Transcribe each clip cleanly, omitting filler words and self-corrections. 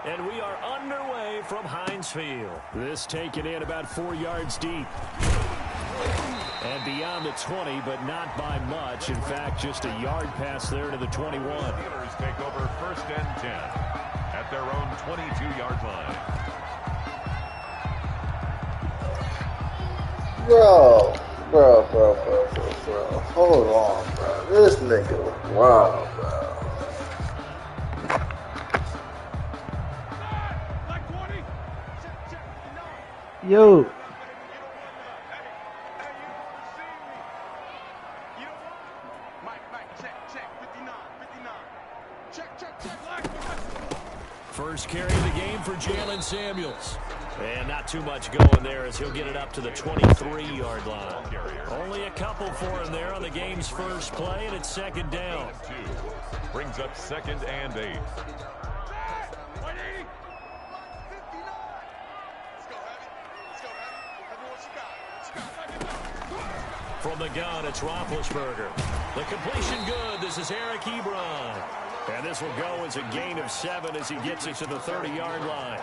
And we are underway from Heinz Field. This taken in about 4 yards deep. And beyond the 20, but not by much. In fact, just a yard pass there to the 21. Steelers take over 1st and 10 at their own 22-yard line. Bro. Hold on, bro. This nigga, wow, bro. Yo. First carry of the game for Jalen Samuels. And not too much going there as he'll get it up to the 23-yard line. Only a couple for him there on the game's first play, and it's 2nd down. Brings up 2nd and 8. From the gun, it's Roethlisberger. The completion good. This is Eric Ebron. And this will go as a gain of 7 as he gets it to the 30-yard line.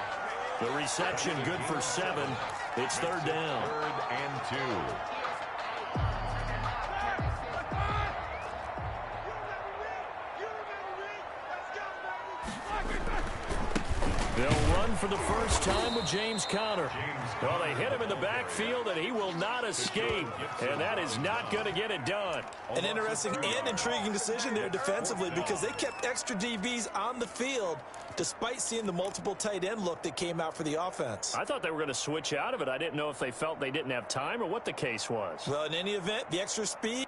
The reception good for 7. It's 3rd down. 3rd and 2. They'll run for the first time with James Conner. Well, they hit him in the backfield, and he will not escape. And that is not going to get it done. An interesting and intriguing decision there defensively because they kept extra DBs on the field despite seeing the multiple tight end look that came out for the offense. I thought they were going to switch out of it. I didn't know if they felt they didn't have time or what the case was. Well, in any event, the extra speed.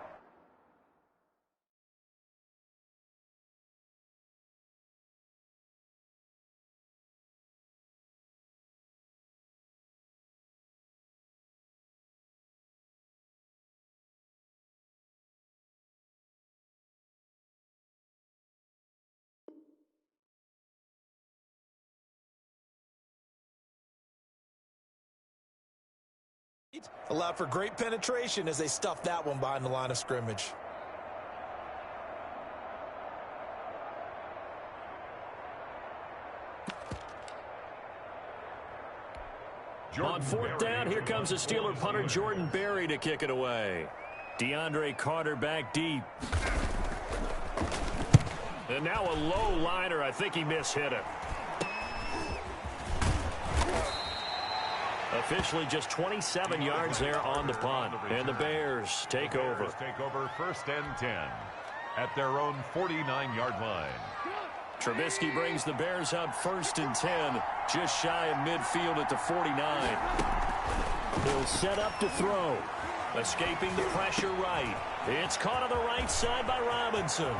Allowed for great penetration as they stuffed that one behind the line of scrimmage. On 4th down, here comes the Steeler punter Jordan Berry to kick it away. DeAndre Carter back deep. And now a low liner. I think he mishit it. Officially just 27 yards there on the punt. And the Bears take over. Take over 1st and 10 at their own 49-yard line. Trubisky brings the Bears up 1st and 10, just shy of midfield at the 49. He'll set up to throw. Escaping the pressure right. It's caught on the right side by Robinson.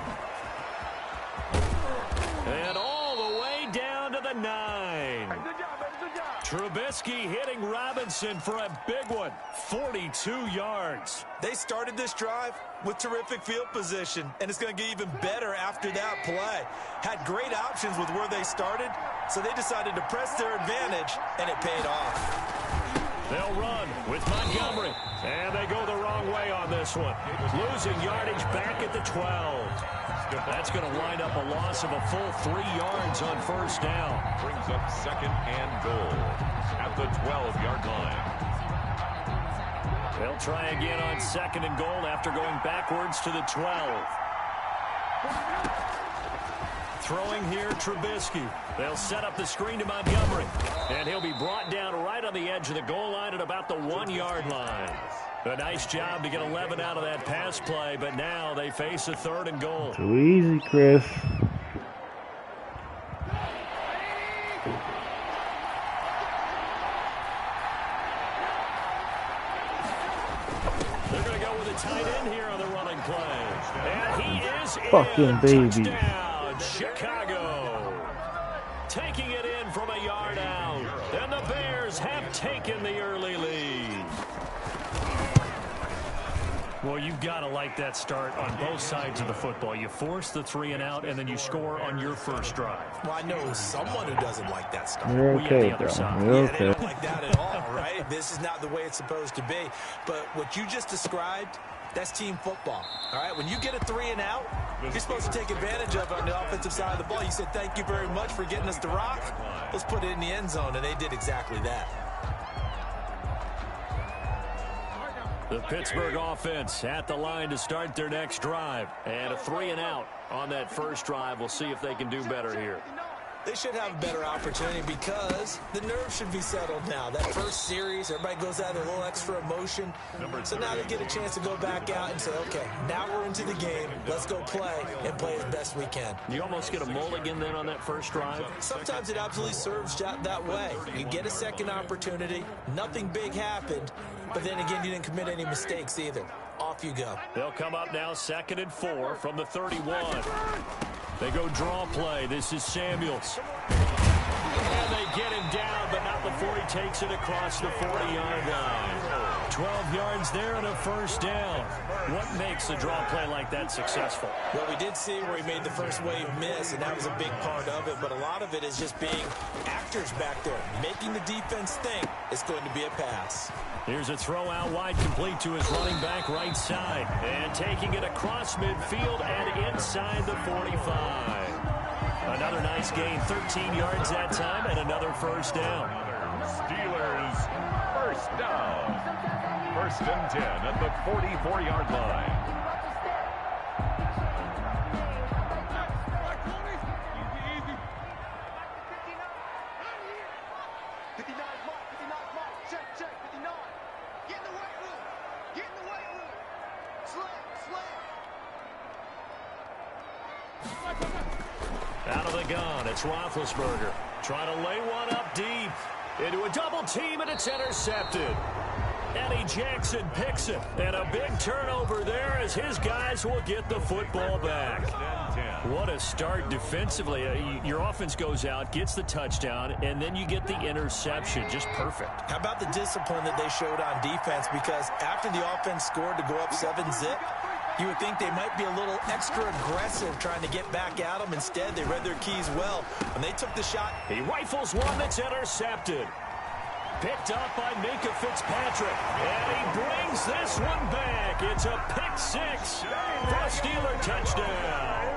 And all the way down to the 9. Trubisky hitting Robinson for a big one. 42 yards. They started this drive with terrific field position, and it's going to get even better after that play. Had great options with where they started, so they decided to press their advantage, and it paid off. They'll run with Montgomery, and they go the wrong way on this one. Losing yardage back at the 12. That's going to wind up a loss of a full 3 yards on 1st down. Brings up 2nd and goal at the 12-yard line. They'll try again on 2nd and goal after going backwards to the 12. Throwing here, Trubisky. They'll set up the screen to Montgomery. And he'll be brought down right on the edge of the goal line at about the 1-yard line. A nice job to get 11 out of that pass play, but now they face a 3rd and goal. Too easy, Chris. They're going to go with a tight end here on the running play. And he is Fucking baby. Touchdown, Chicago. Taking it in from a yard out. And the Bears have taken the early lead. Well, you've got to like that start on both sides of the football. You force the 3 and out, and then you score on your first drive. Well, I know someone who doesn't like that start. You're okay, bro. You're okay. They don't like that at all, right? This is not the way it's supposed to be. But what you just described, that's team football, all right? When you get a 3 and out, you're supposed to take advantage of it on the offensive side of the ball. You said, thank you very much for getting us the rock. let's put it in the end zone, and they did exactly that. The Pittsburgh offense at the line to start their next drive. And a 3-and-out on that first drive. We'll see if they can do better here. They should have a better opportunity because the nerves should be settled now. That first series, everybody goes out with a little extra emotion. So now they get a chance to go back out and say, okay, now we're into the game. Let's go play and play as best we can. You almost get a mulligan then on that first drive? Sometimes it absolutely serves that way. You get a second opportunity. Nothing big happened. But then again, you didn't commit any mistakes either. Off you go. They'll come up now 2nd and 4 from the 31. They go draw play. This is Samuels. And they get him down, but not before he takes it across the 40-yard line. 12 yards there and a first down. What makes a draw play like that successful? Well, we did see where he made the first wave miss, and that was a big part of it. But a lot of it is just being actors back there, making the defense think it's going to be a pass. Here's a throw out wide, complete to his running back right side. And taking it across midfield and inside the 45. Another nice gain, 13 yards that time, and another first down. Steelers first down. 1st and 10 at the 44-yard line. Out of the gun, it's Roethlisberger. Trying to lay one up deep. Into a double team, and it's intercepted. Eddie Jackson picks it. And a big turnover there as his guys will get the football back. What a start defensively. Your offense goes out, gets the touchdown, and then you get the interception. Just perfect. How about the discipline that they showed on defense? Because after the offense scored to go up 7-zip, you would think they might be a little extra aggressive trying to get back at them. Instead, they read their keys well. When they took the shot, he rifles one that's intercepted. Picked up by Minka Fitzpatrick. And he brings this one back. It's a pick six for a Steeler touchdown.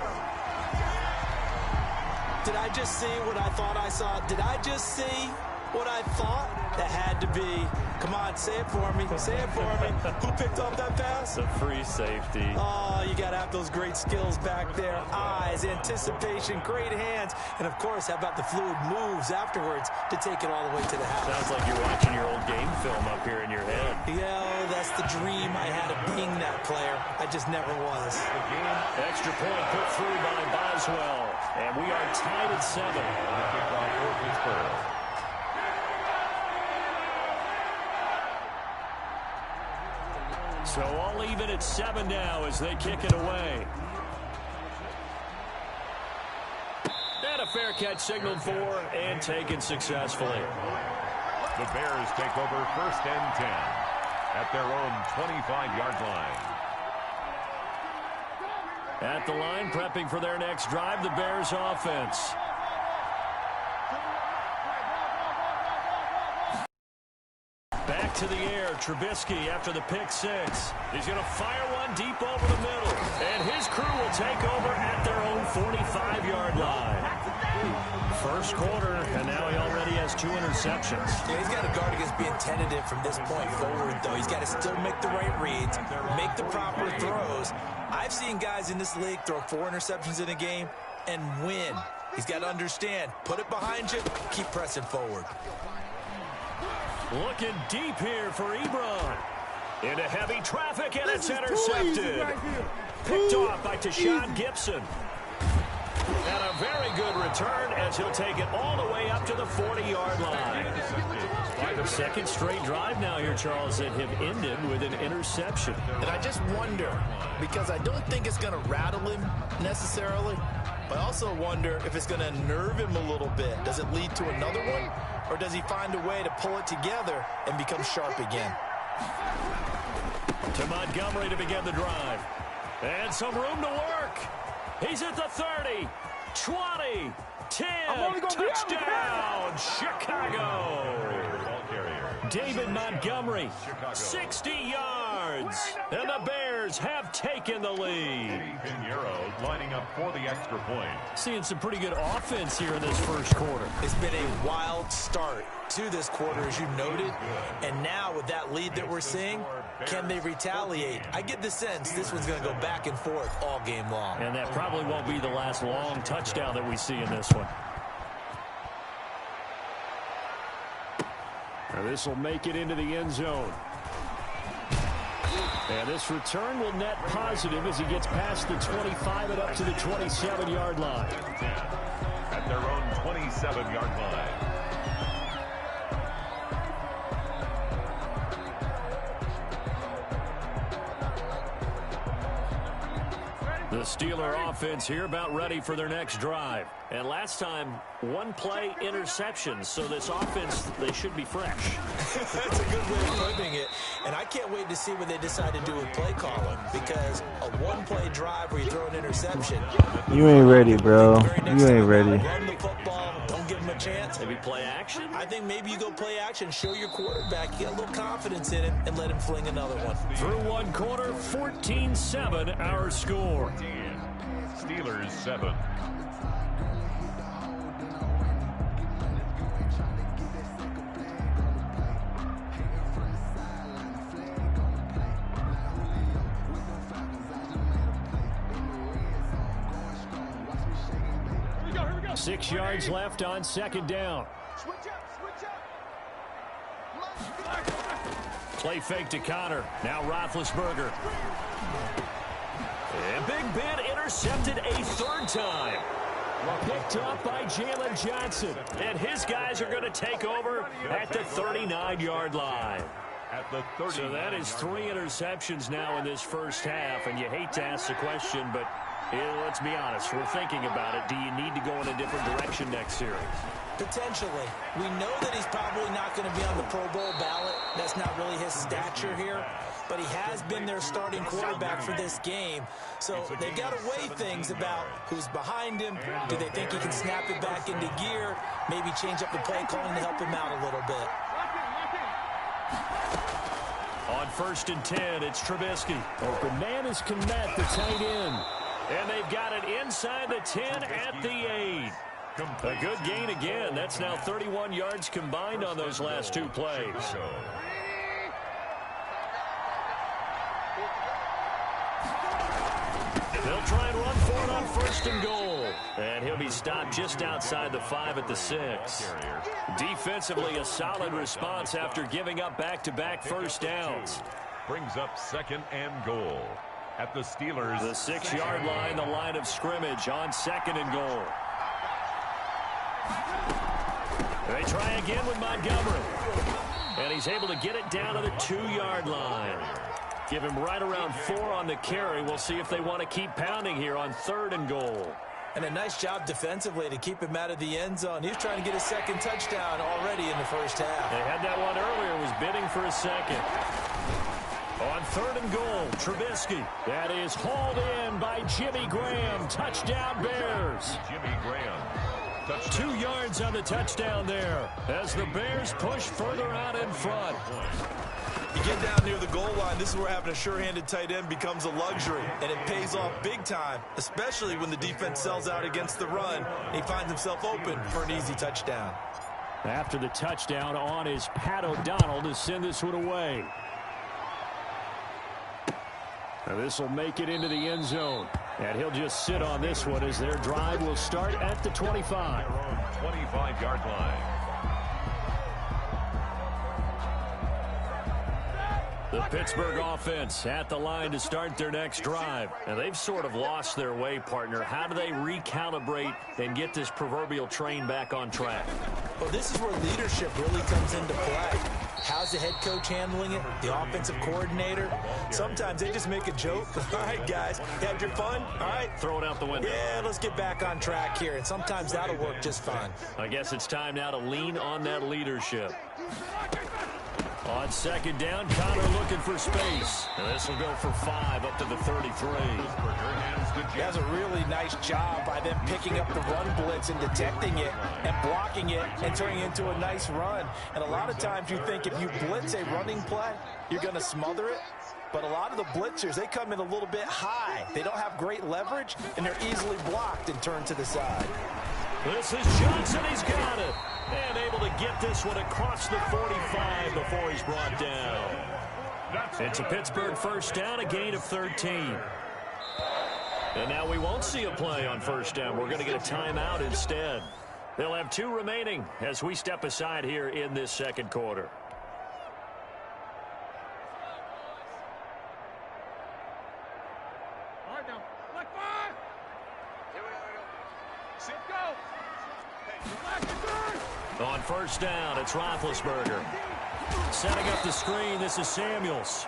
Did I just see what I thought I saw? Did I just see what I thought? That had to be. Come on, say it for me. Say it for me. Who picked up that pass? The free safety. Oh, you got to have those great skills back there. Eyes, anticipation, great hands. And, of course, how about the fluid moves afterwards to take it all the way to the house? Sounds like you're watching your old game film up here in your head. Yeah, that's the dream I had of being that player. I just never was. Extra point put through by Boswell. And we are tied at 7. So all even at 7 now as they kick it away. And a fair catch signaled for and taken successfully. The Bears take over 1st and 10 at their own 25-yard line. At the line, prepping for their next drive, the Bears offense. Back to the air, Trubisky after the pick six. He's going to fire one deep over the middle. And his crew will take over at their own 45-yard line. First quarter, and now he already has 2 interceptions. Yeah, he's got to guard against being tentative from this point forward, though. He's got to still make the right reads, make the proper throws. I've seen guys in this league throw 4 interceptions in a game and win. He's got to understand, put it behind you, keep pressing forward. Looking deep here for Ebron. Into heavy traffic, and it's intercepted. Picked off by Tashawn Gibson. And a very good return as he'll take it all the way up to the 40-yard line. The second straight drive now here, Charles, that have ended with an interception. And I just wonder, because I don't think it's going to rattle him necessarily, but I also wonder if it's going to nerve him a little bit. Does it lead to another one, or does he find a way to pull it together and become sharp again? To Montgomery to begin the drive. And some room to work. He's at the 30, 20, 10, touchdown, Chicago. David Montgomery, 60 yards. And the Bears have taken the lead. Pinheiro lining up for the extra point. Seeing some pretty good offense here in this first quarter. It's been a wild start to this quarter, as you noted. And now with that lead that we're seeing, can they retaliate? I get the sense this one's going to go back and forth all game long. And that probably won't be the last long touchdown that we see in this one. Now this will make it into the end zone. And this return will net positive as he gets past the 25 and up to the 27-yard line. At their own 27-yard line. The Steeler offense here about ready for their next drive. And last time, one play interception. So this offense, they should be fresh. That's a good way of putting it. And I can't wait to see what they decide to do with play calling. Because a one-play drive where you throw an interception. You ain't ready, bro. You ain't ready. Run the football. Don't give him a chance. Maybe play action? I think maybe you go play action. Show your quarterback. You get a little confidence in him and let him fling another one. Through one quarter, 14-7 our score. Steelers 7. Here we go. 6 yards left on second down. Play fake to Connor. Now Roethlisberger. And Big Ben intercepted a third time. Picked up by Jalen Johnson. And his guys are going to take over at the 39-yard line. So that is 3 interceptions now in this first half. And you hate to ask the question, but let's be honest. We're thinking about it. Do you need to go in a different direction next series? Potentially. We know that he's probably not going to be on the Pro Bowl ballot. That's not really his stature here. But he has been their starting quarterback for this game. So they've got to weigh things about who's behind him. Do they think he can snap it back into gear? Maybe change up the play calling to help him out a little bit. On 1st and 10, it's Trubisky. Open man is Kmet, the tight end. And they've got it inside the 10 at the 8. A good gain again. That's now 31 yards combined on those last 2 plays. They'll try and run for it on 1st and goal. And he'll be stopped just outside the 5 at the 6. Defensively, a solid response after giving up back-to-back first downs. Brings up 2nd and goal. At the Steelers. The 6-yard line, the line of scrimmage on 2nd and goal. They try again with Montgomery. And he's able to get it down to the 2-yard line. Give him right around 4 on the carry. We'll see if they want to keep pounding here on 3rd and goal. And a nice job defensively to keep him out of the end zone. He was trying to get his 2nd touchdown already in the first half. They had that one earlier, was bidding for a 2nd. On 3rd and goal, Trubisky. That is hauled in by Jimmy Graham. Touchdown Bears. Jimmy Graham. Touchdown. 2 yards on the touchdown there as the Bears push further out in front. You get down near the goal line, this is where having a sure-handed tight end becomes a luxury, and it pays off big time, especially when the defense sells out against the run, and he finds himself open for an easy touchdown. After the touchdown on is Pat O'Donnell to send this one away. Now this will make it into the end zone, and he'll just sit on this one as their drive will start at the 25. 25-yard line. The Pittsburgh offense at the line to start their next drive. And they've sort of lost their way, partner. How do they recalibrate and get this proverbial train back on track? Well, this is where leadership really comes into play. How's the head coach handling it? The offensive coordinator? Sometimes they just make a joke. All right, guys, you had your fun? All right. Throw it out the window. Yeah, let's get back on track here. And sometimes that'll work just fine. I guess it's time now to lean on that leadership. On second down, Connor looking for space. And this will go for 5 up to the 33. He has a really nice job by them picking up the run blitz and detecting it and blocking it and turning it into a nice run. And a lot of times you think if you blitz a running play, you're going to smother it. But a lot of the blitzers, they come in a little bit high. They don't have great leverage, and they're easily blocked and turned to the side. This is Johnson. He's got it. And able to get this one across the 45 before he's brought down. It's a Pittsburgh first down, a gain of 13. And now we won't see a play on first down. We're going to get a timeout instead. They'll have 2 remaining as we step aside here in this second quarter. On first down, it's Roethlisberger. Setting up the screen, this is Samuels.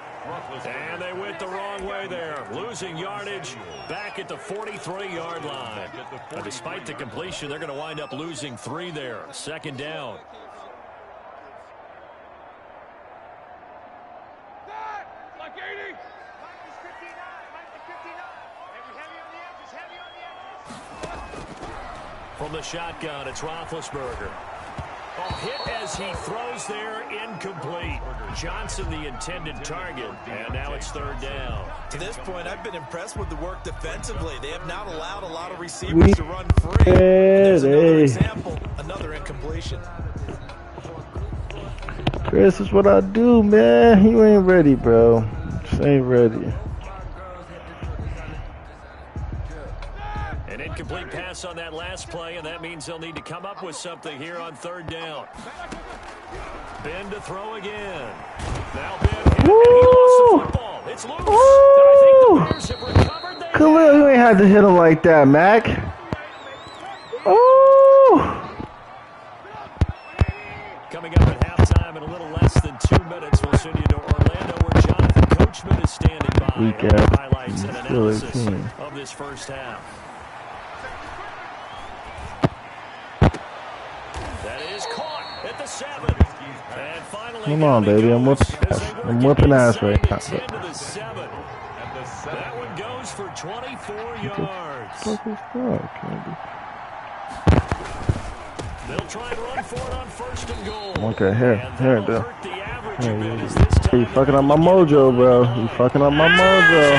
And they went the wrong way there. Losing yardage back at the 43-yard line. But despite the completion, they're going to wind up losing 3 there. Second down. From the shotgun, it's Roethlisberger. Hit as he throws there, incomplete. Johnson the intended target, and now it's third down. To this point, I've been impressed with the work defensively. They have not allowed a lot of receivers to run free. And there's another example, another incompletion. Chris, is what I do, man. You ain't ready, bro. Just ain't ready. An incomplete pass on that last play, and that means they'll need to come up with something here on third down. Ben to throw again. Now Ben hit, and he lost the football. It's loose. And I think the Bears have recovered that. Khalil, you ain't had to hit him like that, Mac. Oh! Coming up at halftime in a little less than 2 minutes, we'll send you to Orlando where Jonathan Coachman is standing by. Weak ass. Highlights and analysis of this first half. That is caught at the 7. And finally, come on, baby. I'm whipping ass right now. That one goes for 24 yards. They'll try and run for it on first and goal. Okay, here, dude. You fucking up my mojo, bro. You fucking up my mojo.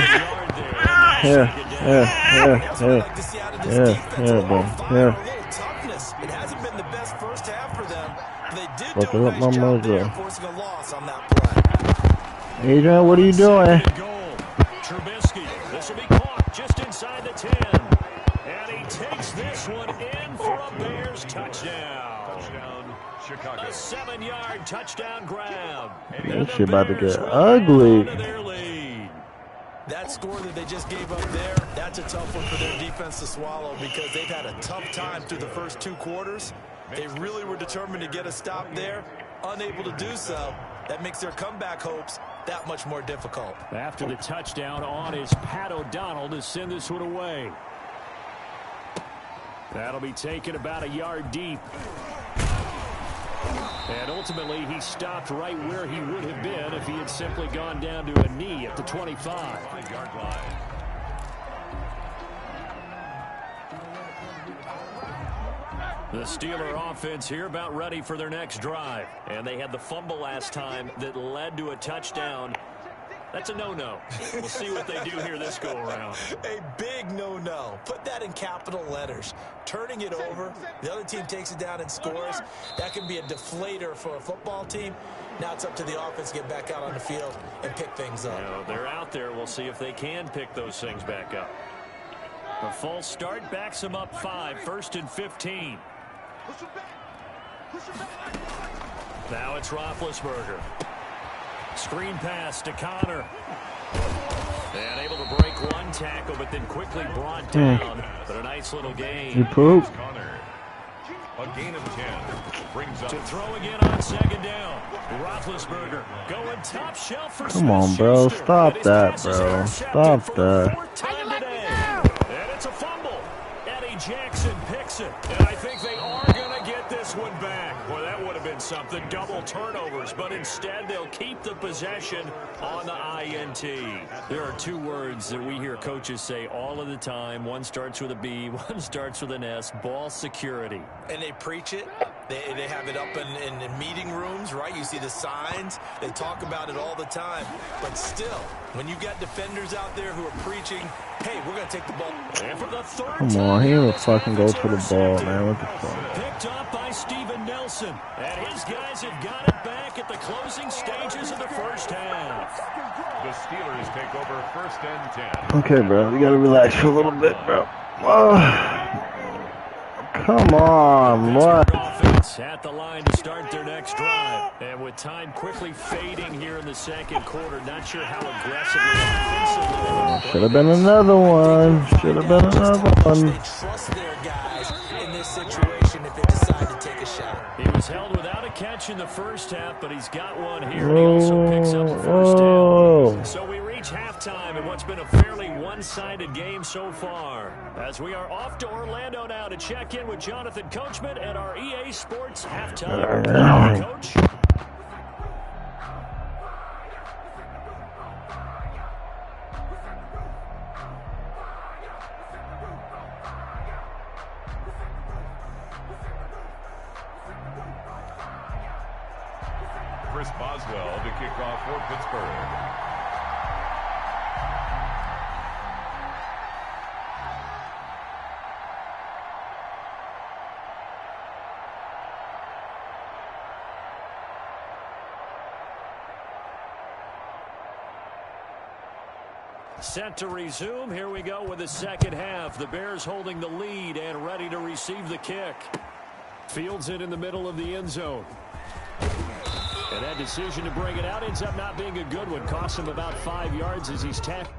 Here, bro. Here. It hasn't been the best first half for them. They did fucking do a up nice my job there, mojo. forcing a loss on that play. Adrian, what are you doing? Trubisky, this will be caught just inside the 10. And he takes this one in for a Bears touchdown. Chicago. A 7-yard touchdown grab. This shit about to get ugly. That score that they just gave up there, that's a tough one for their defense to swallow because they've had a tough time through the first 2 quarters. They really were determined to get a stop there, unable to do so. That makes their comeback hopes that much more difficult. After the touchdown on is Pat O'Donnell to send this one away. That'll be taken about a yard deep. And ultimately, he stopped right where he would have been if he had simply gone down to a knee at the 25-yard line. The Steeler offense here about ready for their next drive. And they had the fumble last time that led to a touchdown. That's a no-no. We'll see what they do here this go-around. A big no-no. Put that in capital letters. Turning it over, the other team takes it down and scores. That can be a deflator for a football team. Now it's up to the offense to get back out on the field and pick things up. You know, they're out there. We'll see if they can pick those things back up. The false start backs them up 5, 1st and 15. Now it's Roethlisberger. Screen pass to Connor. And able to break one tackle, but then quickly brought down. But a nice little gain. You poop. A gain of 10 brings up to throw again on second down. Roethlisberger going top shelf for come on, bro. Stop that, bro. Stop that. And it's a fumble. Eddie Jackson picks it. And I think they are going to get this this one back. Well, that would have been something. Double turnovers, but instead they'll keep the possession on the INT. There are two words that we hear coaches say all of the time. One starts with a B, one starts with an S, ball security. And they preach it. They have it up in meeting rooms, right? You see the signs. They talk about it all the time. But still, when you got defenders out there who are preaching, hey, we're going to take the ball. And for the third Come on, he didn't fucking go for the ball, man. What the fuck? Picked up by Steven Nelson. And his guys have got it back at the closing stages of the first half. The Steelers take over first and 10. Okay, bro. You got to relax for a little bit, bro. Come on, what? Offense at the line to start their next drive. And with time quickly fading here in the second quarter, not sure how aggressively offensively. Should have been another one. Should have been another one. They trust their guys in this situation if they decide to take a shot. He was held without a catch in the first half, but he's got one here. He also picks up the first down. So we reach halftime in what's been a fairly one-sided game so far. As we are off to Orlando now to check in with Jonathan Coachman at our EA Sports halftime. Coach. Chris Boswell to kick off for Pittsburgh. Set to resume. Here we go with the second half. The Bears holding the lead and ready to receive the kick. Fields it in the middle of the end zone. And that decision to bring it out ends up not being a good one. Costs him about 5 yards as he's tackled.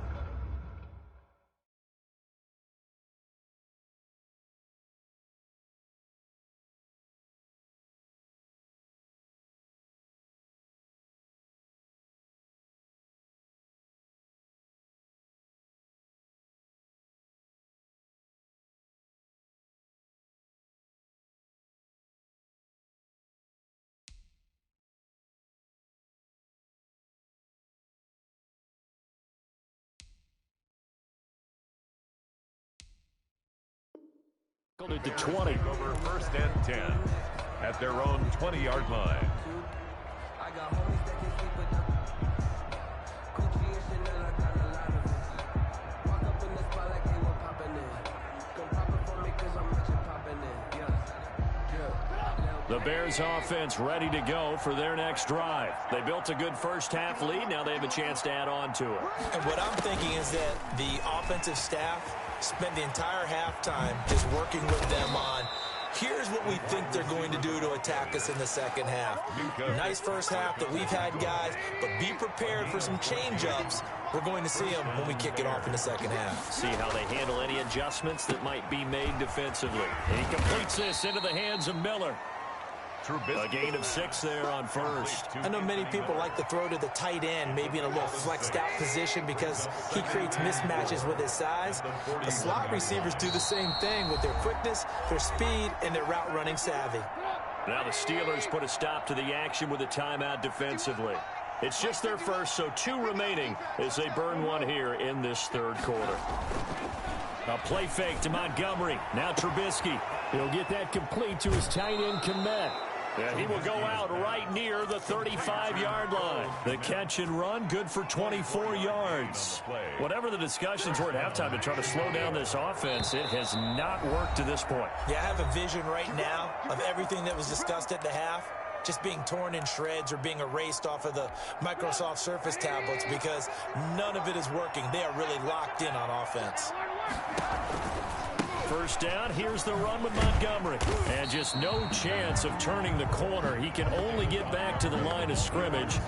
It to 20. Over first and 10 at their own 20-yard line. The Bears offense ready to go for their next drive. They built a good first half lead. Now they have a chance to add on to it. And what I'm thinking is that the offensive staff spent the entire halftime just working with them on, here's what we think they're going to do to attack us in the second half. Nice first half that we've had, guys, but be prepared for some change-ups. We're going to see them when we kick it off in the second half. See how they handle any adjustments that might be made defensively. He completes this into the hands of Miller. A gain of 6 there on first. I know many people like to throw to the tight end, maybe in a little flexed out position because he creates mismatches with his size. The slot receivers do the same thing with their quickness, their speed, and their route running savvy. Now the Steelers put a stop to the action with a timeout defensively. It's just their first, so 2 remaining as they burn one here in this third quarter. A play fake to Montgomery. Now Trubisky. He'll get that complete to his tight end Kmet. And he will go out right near the 35-yard line. The catch and run, good for 24 yards. Whatever the discussions were at halftime to try to slow down this offense, it has not worked to this point. Yeah, I have a vision right now of everything that was discussed at the half just being torn in shreds or being erased off of the Microsoft Surface tablets because none of it is working. They are really locked in on offense. First down, here's the run with Montgomery. And just no chance of turning the corner. He can only get back to the line of scrimmage.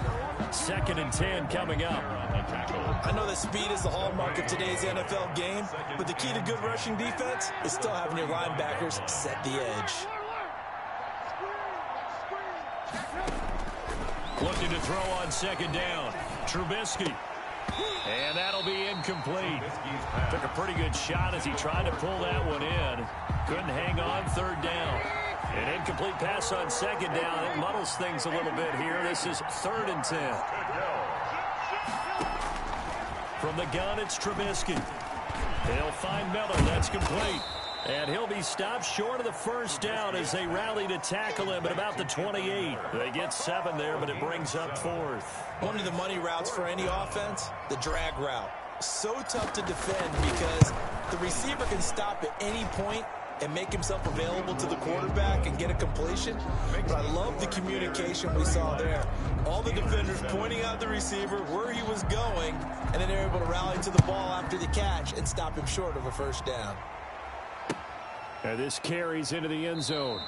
2nd and 10 coming up. I know that speed is the hallmark of today's NFL game, but the key to good rushing defense is still having your linebackers set the edge. Looking to throw on 2nd down. Trubisky. And that'll be incomplete. Took a pretty good shot as he tried to pull that one in. Couldn't hang on 3rd down. An incomplete pass on second down. It muddles things a little bit here. This is 3rd and 10. From the gun, it's Trubisky. He'll find Miller. That's complete. And he'll be stopped short of the first down as they rally to tackle him at about the 28. They get 7 there, but it brings up 4th. One of the money routes for any offense, the drag route. So tough to defend because the receiver can stop at any point and make himself available to the quarterback and get a completion. But I love the communication we saw there. All the defenders pointing out the receiver where he was going, and then they're able to rally to the ball after the catch and stop him short of a first down. And this carries into the end zone.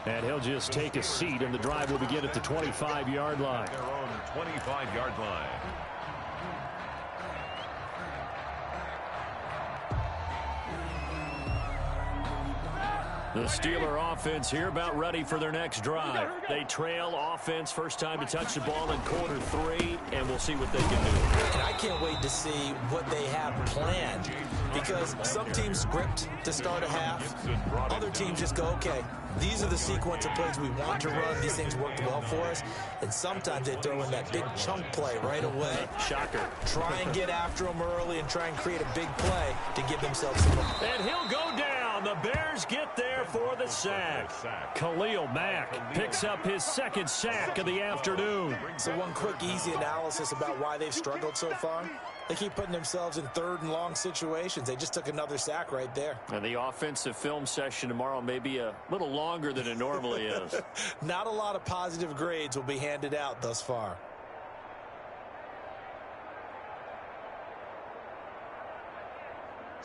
And he'll just take a seat, and the drive will begin at the 25-yard line. Their own 25-yard line. The Steeler offense here about ready for their next drive. They trail offense, first time to touch the ball in quarter 3, and we'll see what they can do. And I can't wait to see what they have planned because some teams script to start a half. Other teams just go, okay, these are the sequence of plays we want to run. These things worked well for us. And sometimes they throw in that big chunk play right away. Shocker. Try and get after them early and try and create a big play to give themselves some. And he'll go down. The Bears get there for the sack. Khalil Mack picks up his 2nd sack of the afternoon. So one quick, easy analysis about why they've struggled so far. They keep putting themselves in 3rd and long situations. They just took another sack right there. And the offensive film session tomorrow may be a little longer than it normally is. Not a lot of positive grades will be handed out thus far.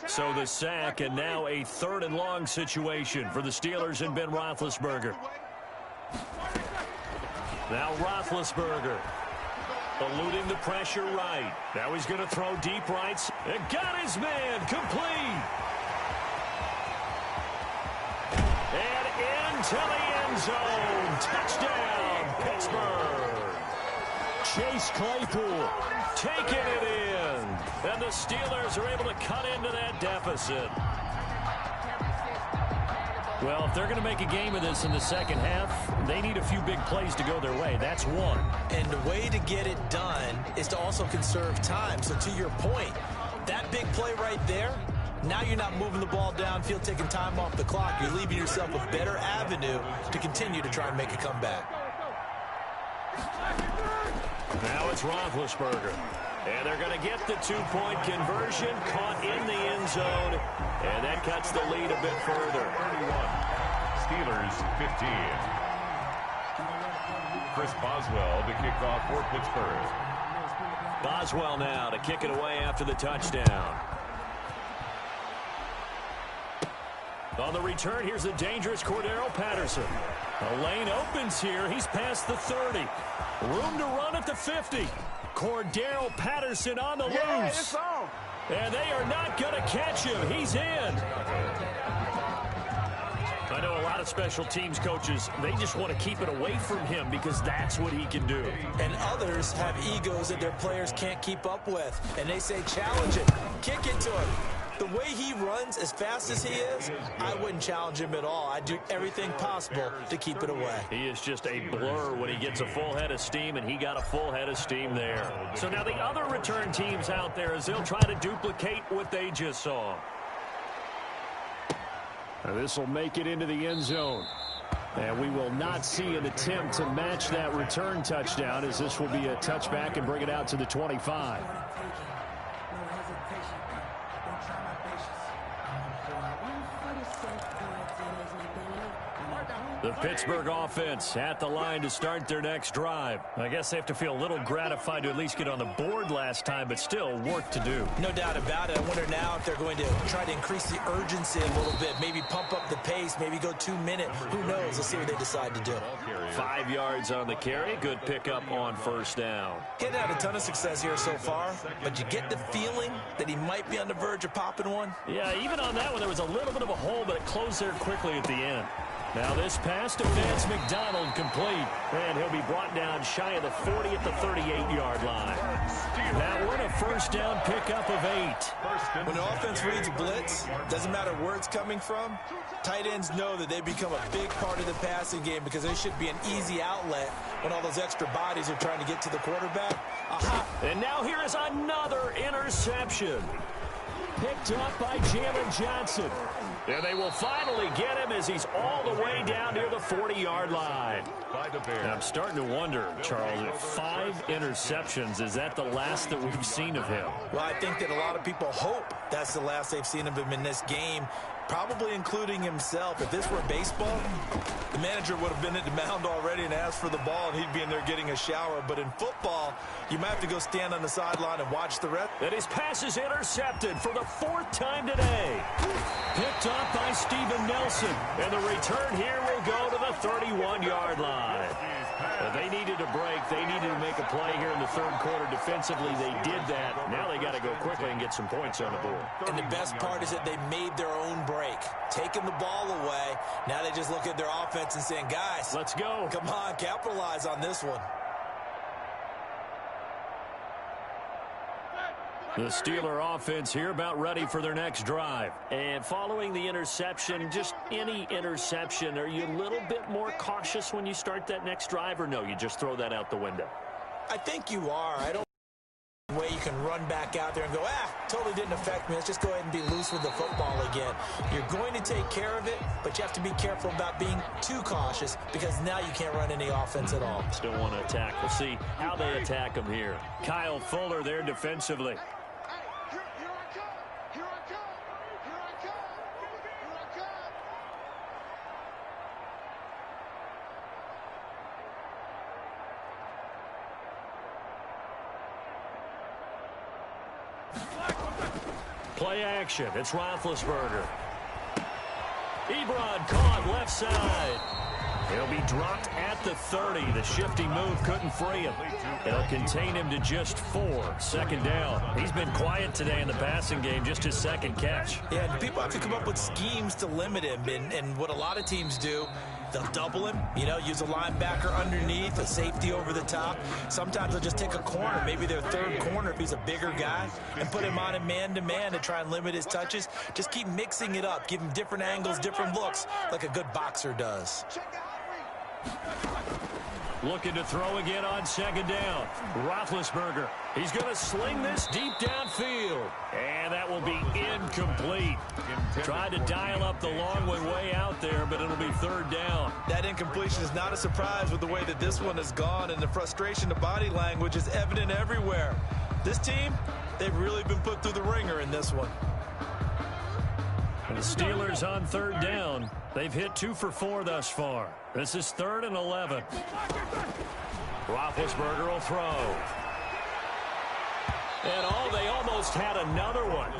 So the sack, and now a 3rd and long situation for the Steelers and Ben Roethlisberger. Now Roethlisberger eluding the pressure right. Now he's going to throw deep rights. And got his man complete. And into the end zone. Touchdown, Pittsburgh. Chase Claypool taking it in. And the Steelers are able to cut into that deficit. Well, if they're going to make a game of this in the second half, they need a few big plays to go their way. That's one. And the way to get it done is to also conserve time. So to your point, that big play right there, now you're not moving the ball downfield, taking time off the clock. You're leaving yourself a better avenue to continue to try and make a comeback. Now it's Roethlisberger. And they're going to get the 2-point conversion, caught in the end zone, and that cuts the lead a bit further. 31, Steelers 15. Chris Boswell to kick off for Pittsburgh. Boswell now to kick it away after the touchdown. On the return, here's the dangerous Cordero Patterson. A lane opens here. He's past the 30. Room to run at the 50. Cordero Patterson on the loose. It's on. And they are not going to catch him. He's in. I know a lot of special teams coaches, they just want to keep it away from him because that's what he can do. And others have egos that their players can't keep up with. And they say, challenge it. Kick it to him. The way he runs as fast as he is, I wouldn't challenge him at all. I'd do everything possible to keep it away. He is just a blur when he gets a full head of steam, and he got a full head of steam there. So now the other return teams out there, as they'll try to duplicate what they just saw. This will make it into the end zone. And we will not see an attempt to match that return touchdown, as this will be a touchback and bring it out to the 25. The Pittsburgh offense at the line to start their next drive. I guess they have to feel a little gratified to at least get on the board last time, but still work to do. No doubt about it. I wonder now if they're going to try to increase the urgency a little bit, maybe pump up the pace, maybe go 2 minutes. Who knows? Let's see what they decide to do. 5 yards on the carry. Good pickup on first down. He hadn't had a ton of success here so far, but you get the feeling that he might be on the verge of popping one. Yeah, even on that one, there was a little bit of a hole, but it closed there quickly at the end. Now this pass to Vance McDonald complete. And he'll be brought down shy of the 40 at the 38-yard line. Now we're in a first down pickup of 8. When the offense reads blitz, doesn't matter where it's coming from, tight ends know that they become a big part of the passing game because they should be an easy outlet when all those extra bodies are trying to get to the quarterback. Aha. And now here is another interception. Picked up by Jalen Johnson. And they will finally get him as he's all the way down near the 40-yard line. And I'm starting to wonder, Charles, if 5 interceptions, is that the last that we've seen of him? Well, I think that a lot of people hope that's the last they've seen of him in this game, probably including himself. If this were baseball, the manager would have been at the mound already and asked for the ball, and he'd be in there getting a shower. But in football, you might have to go stand on the sideline and watch the rest. And his pass is intercepted for the 4th time today. Picked up by Steven Nelson. And the return here will go to the 31-yard line. They needed a break. They needed to make a play here in the 3rd quarter. Defensively, they did that. Now they got to go quickly and get some points on the board. And the best part is that they made their own break, taking the ball away. Now they just look at their offense and saying, guys, let's go. Come on, capitalize on this one. The Steeler offense here about ready for their next drive. And following the interception, just any interception, are you a little bit more cautious when you start that next drive, or no, you just throw that out the window? I think you are. I don't know way you can run back out there and go, totally didn't affect me. Let's just go ahead and be loose with the football again. You're going to take care of it, but you have to be careful about being too cautious because now you can't run any offense at all. Still want to attack. We'll see how they attack them here. Kyle Fuller there defensively. Play action. It's Roethlisberger. Ebron caught left side. He'll be dropped at the 30. The shifty move couldn't free him. It'll contain him to just 4. 2nd down. He's been quiet today in the passing game, just his 2nd catch. Yeah, people have to come up with schemes to limit him. And what a lot of teams do, they'll double him, use a linebacker underneath, a safety over the top. Sometimes they'll just take a corner, maybe their 3rd corner if he's a bigger guy, and put him on a man-to-man to try and limit his touches. Just keep mixing it up, give him different angles, different looks, like a good boxer does. Looking to throw again on 2nd down. Roethlisberger. He's going to sling this deep downfield. And that will be incomplete. Tried to dial up the long one way out there, but it'll be 3rd down. That incompletion is not a surprise with the way that this one has gone, and the frustration of body language is evident everywhere. This team, they've really been put through the ringer in this one. And the Steelers on 3rd down. They've hit 2 for 4 thus far. This is 3rd and 11. Roethlisberger will throw. And they almost had another one.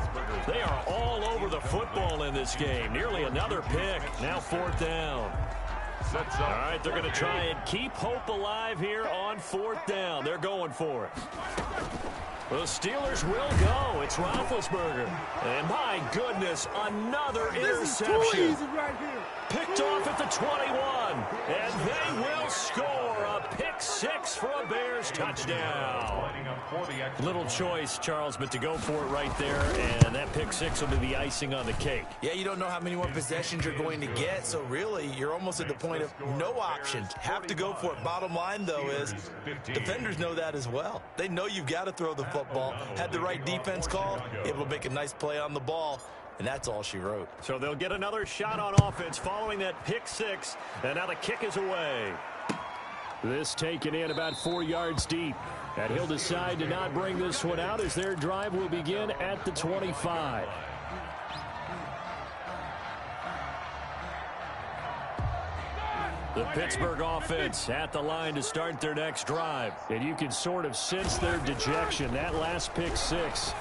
They are all over the football in this game. Nearly another pick. Now 4th down. All right, they're going to try and keep hope alive here on 4th down. They're going for it. The Steelers will go. It's Roethlisberger. And my goodness, another interception. This is too easy right here. Picked off at the 21. And they will score a pick 6 for a Bears touchdown. Little choice, Charles, but to go for it right there. And that pick 6 will be the icing on the cake. Yeah, you don't know how many more possessions you're going to get. So really, you're almost at the point of no options. Have to go for it. Bottom line, though, is defenders know that as well. They know you've got to throw the football. Had the right defense call, able to make a nice play on the ball, and that's all she wrote. So they'll get another shot on offense following that pick 6, and now the kick is away. This taken in about 4 yards deep, and he'll decide to not bring this one out as their drive will begin at the 25. The Pittsburgh offense at the line to start their next drive. And you can sort of sense their dejection. That last pick 6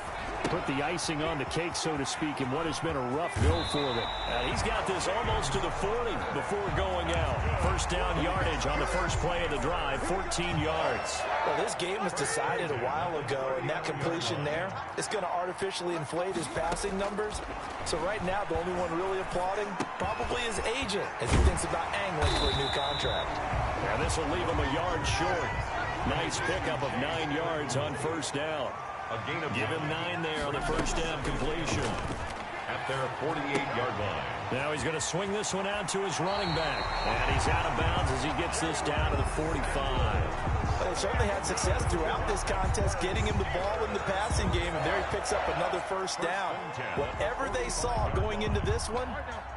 Put the icing on the cake, so to speak, in what has been a rough go for them. He's got this almost to the 40 before going out. First down yardage on the first play of the drive, 14 yards. Well, this game was decided a while ago, and that completion there is going to artificially inflate his passing numbers. So right now, the only one really applauding probably his agent as he thinks about angling for a new contract. Yeah, this will leave him a yard short. Nice pickup of 9 yards on first down. Give him 9 there on the first down completion. At their 48-yard line. Now he's going to swing this one out to his running back. And he's out of bounds as he gets this down to the 45. Well, they certainly had success throughout this contest getting him the ball in the passing game, and there he picks up another first down. Whatever they saw going into this one,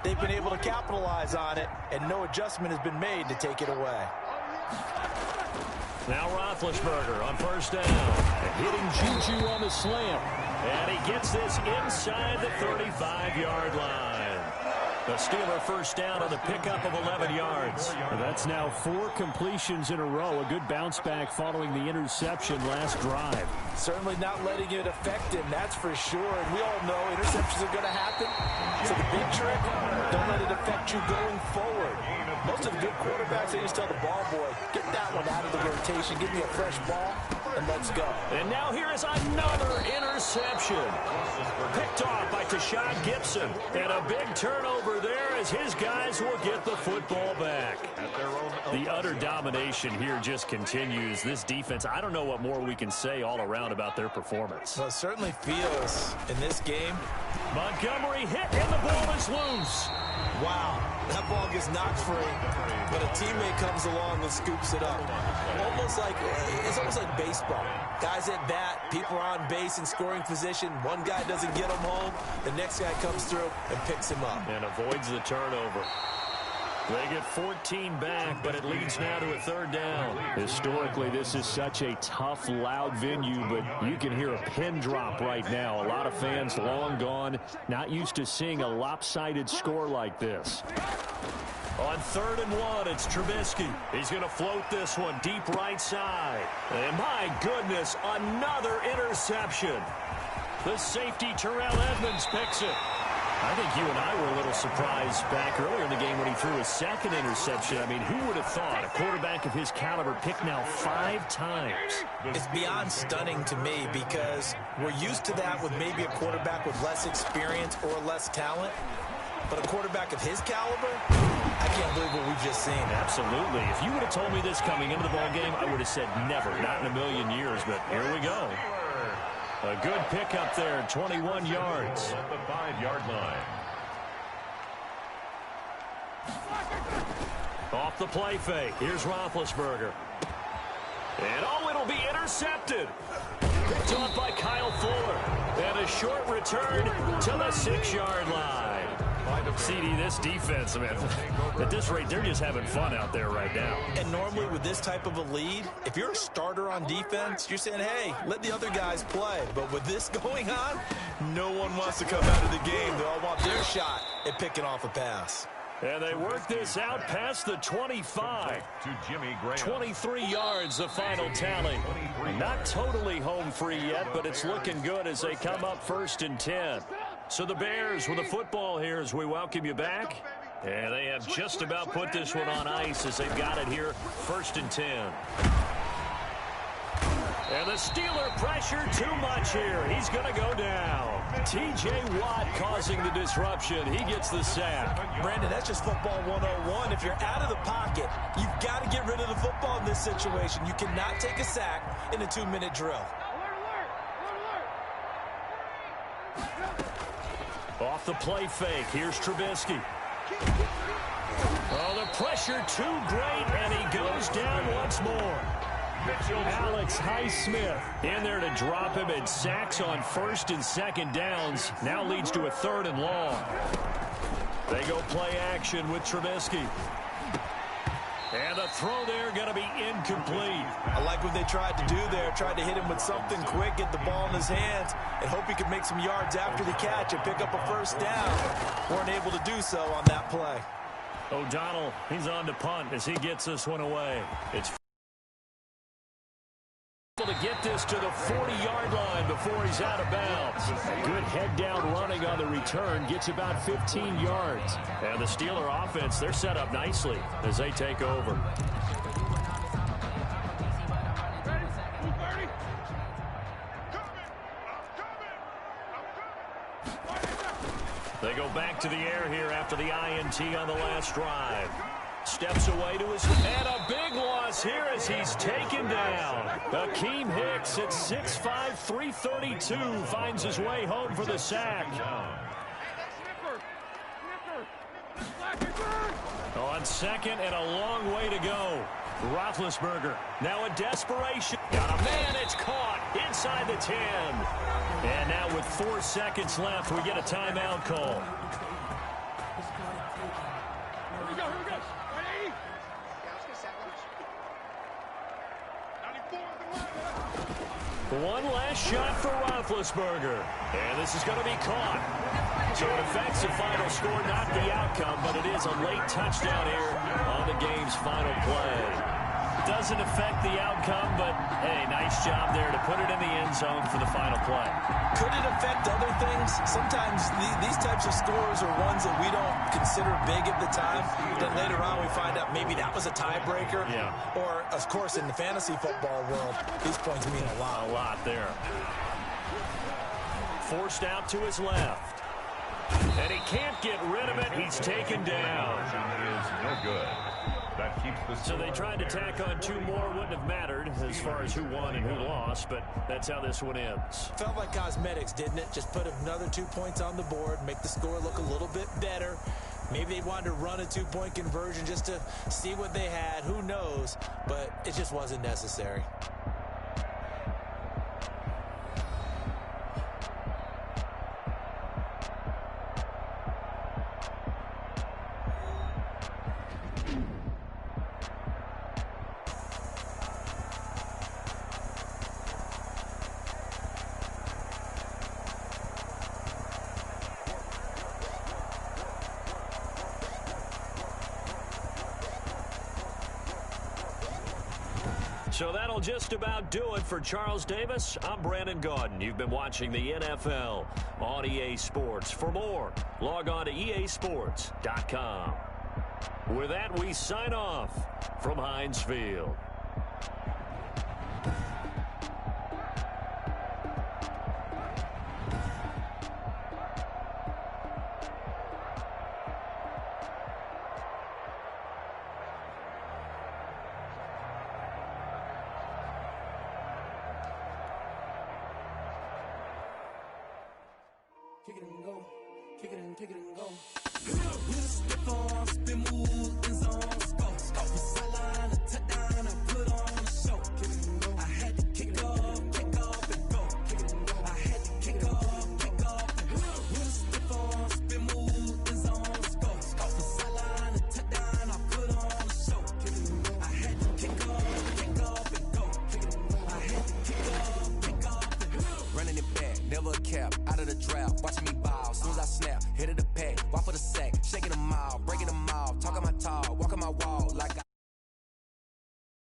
they've been able to capitalize on it, and no adjustment has been made to take it away. Now Roethlisberger on first down. Hitting Juju on the slam. And he gets this inside the 35-yard line. The Steeler first down on the pickup of 11 yards. That's now 4 completions in a row. A good bounce back following the interception last drive. Certainly not letting it affect him, that's for sure. And we all know interceptions are going to happen. So the big trick, don't let it affect you going forward. Most of the good quarterbacks, they just tell the ball boy, get that one out of the rotation, give me a fresh ball, and let's go. And now here is another interception. Picked off by Tashawn Gibson. And a big turnover there as his guys will get the football back. The utter domination here just continues. This defense, I don't know what more we can say all around about their performance. Well, it certainly feels in this game. Montgomery hit and the ball is loose. Wow, that ball gets knocked free, but a teammate comes along and scoops it up. It's almost like baseball. Guys at bat, people are on base in scoring position. One guy doesn't get him home, the next guy comes through and picks him up. And avoids the turnover. They get 14 back, but it leads now to a third down. Historically, this is such a tough, loud venue, but you can hear a pin drop right now. A lot of fans long gone, not used to seeing a lopsided score like this. On 3rd and 1, it's Trubisky. He's going to float this one deep right side. And my goodness, another interception. The safety, Terrell Edmonds, picks it. I think you and I were a little surprised back earlier in the game when he threw his second interception. I mean, who would have thought a quarterback of his caliber picked now 5 times? It's beyond stunning to me because we're used to that with maybe a quarterback with less experience or less talent. But a quarterback of his caliber, I can't believe what we've just seen. Absolutely. If you would have told me this coming into the ball game, I would have said never, not in a million years. But here we go. A good pickup there, 21 yards. At the 5-yard line. Off the play fake. Here's Roethlisberger. And it'll be intercepted. Picked off by Kyle Fuller. And a short return to the 6-yard line. CD, this defense, man, at this rate, they're just having fun out there right now. And normally with this type of a lead, if you're a starter on defense, you're saying, hey, let the other guys play. But with this going on, no one wants to come out of the game. They all want their shot at picking off a pass. And they work this out past the 25. To Jimmy Graham. 23 yards, the final tally. Not totally home free yet, but it's looking good as they come up 1st and 10. So the Bears with the football here as we welcome you back. And they have just about put this one on ice as they've got it here, 1st and 10. And the Steeler pressure too much here. He's going to go down. T.J. Watt causing the disruption. He gets the sack. Brandon, that's just football 101. If you're out of the pocket, you've got to get rid of the football in this situation. You cannot take a sack in a 2-minute drill. Off the play fake. Here's Trubisky. Oh, the pressure too great, and he goes down once more. Alex Highsmith in there to drop him, and sacks on 1st and 2nd downs. Now leads to a 3rd and long. They go play action with Trubisky. And the throw there going to be incomplete. I like what they tried to do there. Tried to hit him with something quick, get the ball in his hands, and hope he could make some yards after the catch and pick up a 1st down. Weren't able to do so on that play. O'Donnell, he's on to punt as he gets this one away. It's to get this to the 40-yard line before he's out of bounds. Good head-down running on the return. Gets about 15 yards. And the Steeler offense, they're set up nicely as they take over. They go back to the air here after the INT on the last drive. Steps away to his, and a big loss here as he's taken down. Akeem Hicks at 6'5", 332 finds his way home for the sack. On second and a long way to go. Roethlisberger now in desperation. Got a man, it's caught inside the 10. And now with 4 seconds left, we get a timeout call. Here we go. Ready? One last shot for Roethlisberger. And this is going to be caught. So it affects the final score, not the outcome, but it is a late touchdown here on the game's final play. Doesn't affect the outcome, but, hey, nice job there to put it in the end zone for the final play. Could it affect other things? Sometimes these types of scores are ones that we don't consider big at the time. Then later on we find out maybe that was a tiebreaker. Yeah. Or, of course, in the fantasy football world, these points mean a lot. A lot there. Forced out to his left. And he can't get rid of it. He's taken down. Is no good. That keeps the So they tried to tack on 2 more. Wouldn't have mattered as far as who won and who lost, but that's how this one ends. Felt like cosmetics, didn't it? Just put another 2 points on the board, make the score look a little bit better. Maybe they wanted to run a 2-point conversion just to see what they had. Who knows? But it just wasn't necessary. So that'll just about do it for Charles Davis. I'm Brandon Gaudin. You've been watching the NFL on EA Sports. For more, log on to easports.com. With that, we sign off from Heinz Field. Kick it and go. Kick it and go. We just step on, spin, move, and zone. Go. From sideline to touchdown, I put on a show. Kick it and go. I had to kick off and go. Kick it and go. I had to kick off and go. We just step on, spin, move, and zone. Go. From sideline to touchdown, I put on a show. Kick it and go. I had to kick off and go. Kick it and go. I had to kick off and go. Running it back, never a cap, out of the draft. Watch me